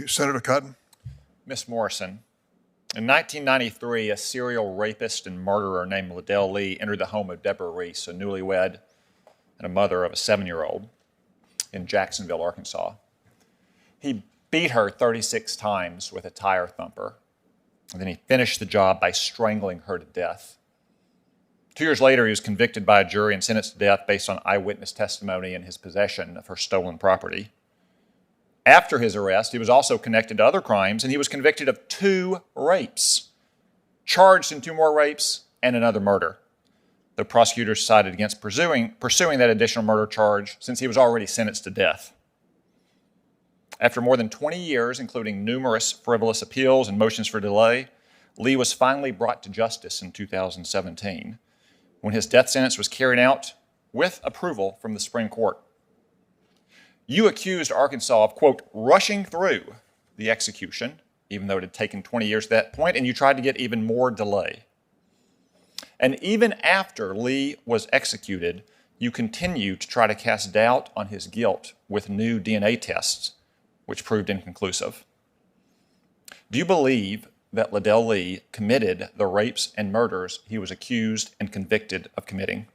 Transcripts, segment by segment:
you. Senator Cotton. Ms. Morrison, in 1993, a serial rapist and murderer named Liddell Lee entered the home of Deborah Reese, a newlywed and a mother of a 7-year-old in Jacksonville, Arkansas. He beat her 36 times with a tire thumper, and then he finished the job by strangling her to death. 2 years later, he was convicted by a jury and sentenced to death based on eyewitness testimony and his possession of her stolen property. After his arrest, he was also connected to other crimes, and he was convicted of 2 rapes, charged in 2 more rapes and another murder. The prosecutors decided against pursuing that additional murder charge since he was already sentenced to death. After more than 20 years, including numerous frivolous appeals and motions for delay, Lee was finally brought to justice in 2017 when his death sentence was carried out with approval from the Supreme Court. You accused Arkansas of, quote, rushing through the execution, even though it had taken 20 years at that point, and you tried to get even more delay. And even after Lee was executed, you continued to try to cast doubt on his guilt with new DNA tests, which proved inconclusive. Do you believe that Liddell Lee committed the rapes and murders he was accused and convicted of committing?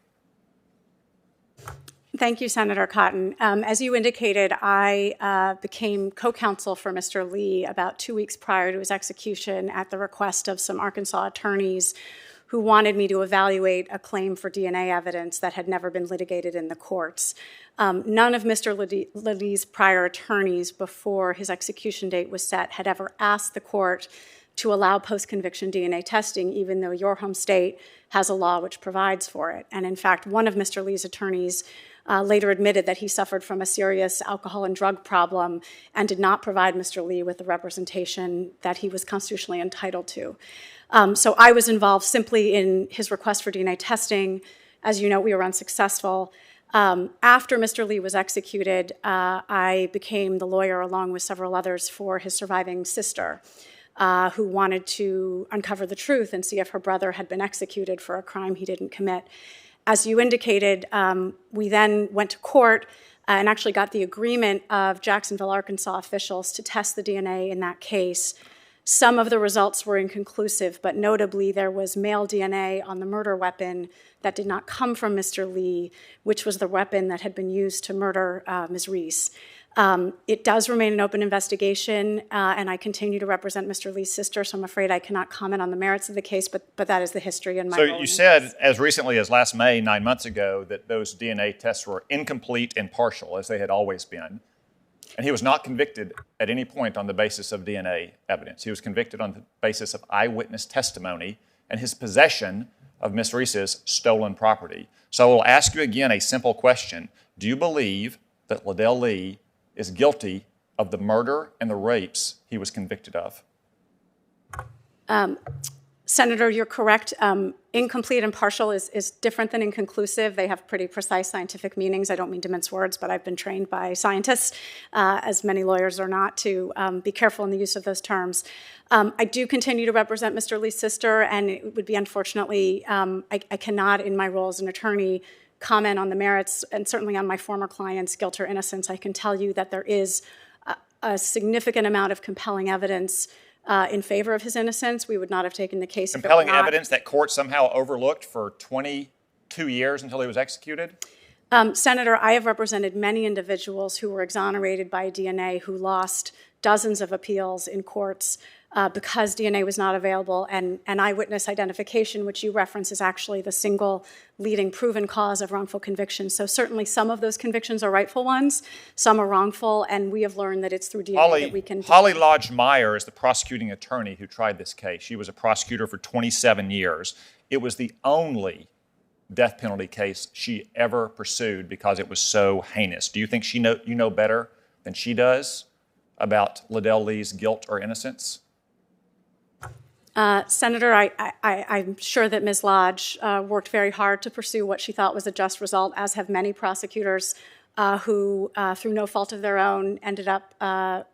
Thank you, Senator Cotton. As you indicated, I became co-counsel for Mr. Lee about 2 weeks prior to his execution at the request of some Arkansas attorneys who wanted me to evaluate a claim for DNA evidence that had never been litigated in the courts. None of Mr. Lee's prior attorneys before his execution date was set had ever asked the court to allow post-conviction DNA testing, even though your home state has a law which provides for it. And in fact, one of Mr. Lee's attorneys later admitted that he suffered from a serious alcohol and drug problem and did not provide Mr. Lee with the representation that he was constitutionally entitled to. So I was involved simply in his request for DNA testing. As you know, we were unsuccessful. After Mr. Lee was executed, I became the lawyer along with several others for his surviving sister, who wanted to uncover the truth and see if her brother had been executed for a crime he didn't commit. As you indicated, we then went to court and actually got the agreement of Jacksonville, Arkansas officials to test the DNA in that case. Some of the results were inconclusive, but notably there was male DNA on the murder weapon that did not come from Mr. Lee, which was the weapon that had been used to murder Ms. Reese. It does remain an open investigation, and I continue to represent Mr. Lee's sister, so I'm afraid I cannot comment on the merits of the case, but that is the history and my role. So you said as recently as last May, 9 months ago, that those DNA tests were incomplete and partial, as they had always been. And he was not convicted at any point on the basis of DNA evidence. He was convicted on the basis of eyewitness testimony and his possession of Ms. Reese's stolen property. So I will ask you again a simple question. Do you believe that Liddell Lee is guilty of the murder and the rapes he was convicted of? Senator, you're correct. Incomplete and partial is different than inconclusive. They have pretty precise scientific meanings. I don't mean to mince words, but I've been trained by scientists, as many lawyers are not, to be careful in the use of those terms. I do continue to represent Mr. Lee's sister, and it would be unfortunately, I cannot, in my role as an attorney, comment on the merits and certainly on my former client's guilt or innocence. I can tell you that there is a significant amount of compelling evidence in favor of his innocence. We would not have taken the case. Compelling evidence that court somehow overlooked for 22 years until he was executed? Senator, I have represented many individuals who were exonerated by DNA who lost dozens of appeals in courts because DNA was not available, and eyewitness identification, which you reference, is actually the single leading proven cause of wrongful conviction. So certainly some of those convictions are rightful ones, some are wrongful, and we have learned that it's through DNA that we can... Holly Lodge-Meyer is the prosecuting attorney who tried this case. She was a prosecutor for 27 years. It was the only death penalty case she ever pursued because it was so heinous. Do you think you know better than she does about Liddell Lee's guilt or innocence? Senator, I'm sure that Ms. Lodge worked very hard to pursue what she thought was a just result, as have many prosecutors who, through no fault of their own, ended up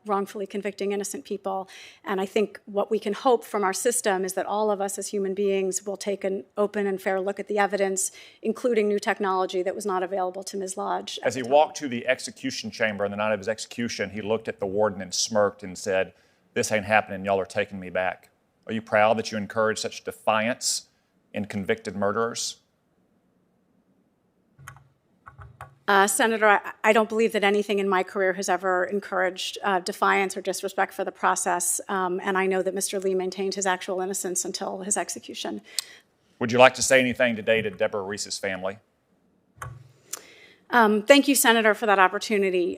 wrongfully convicting innocent people. And I think what we can hope from our system is that all of us as human beings will take an open and fair look at the evidence, including new technology that was not available to Ms. Lodge. As he walked to the execution chamber on the night of his execution, he looked at the warden and smirked and said, "This ain't happening, y'all are taking me back." Are you proud that you encourage such defiance in convicted murderers? Senator, I don't believe that anything in my career has ever encouraged defiance or disrespect for the process, and I know that Mr. Lee maintained his actual innocence until his execution. Would you like to say anything today to Deborah Reese's family? Thank you, Senator, for that opportunity.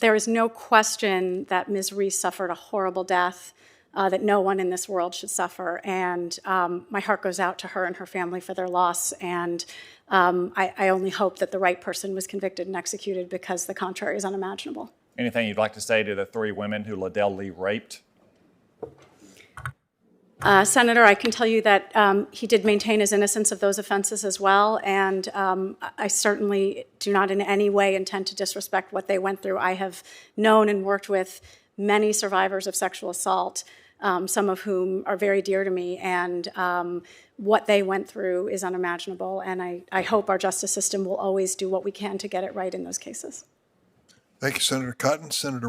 There is no question that Ms. Reese suffered a horrible death that no one in this world should suffer, and my heart goes out to her and her family for their loss, and I only hope that the right person was convicted and executed, because the contrary is unimaginable. Anything you'd like to say to the 3 women who Liddell Lee raped? Senator, I can tell you that he did maintain his innocence of those offenses as well, and I certainly do not in any way intend to disrespect what they went through. I have known and worked with many survivors of sexual assault, some of whom are very dear to me, and what they went through is unimaginable, and I hope our justice system will always do what we can to get it right in those cases. Thank you, Senator Cotton. Senator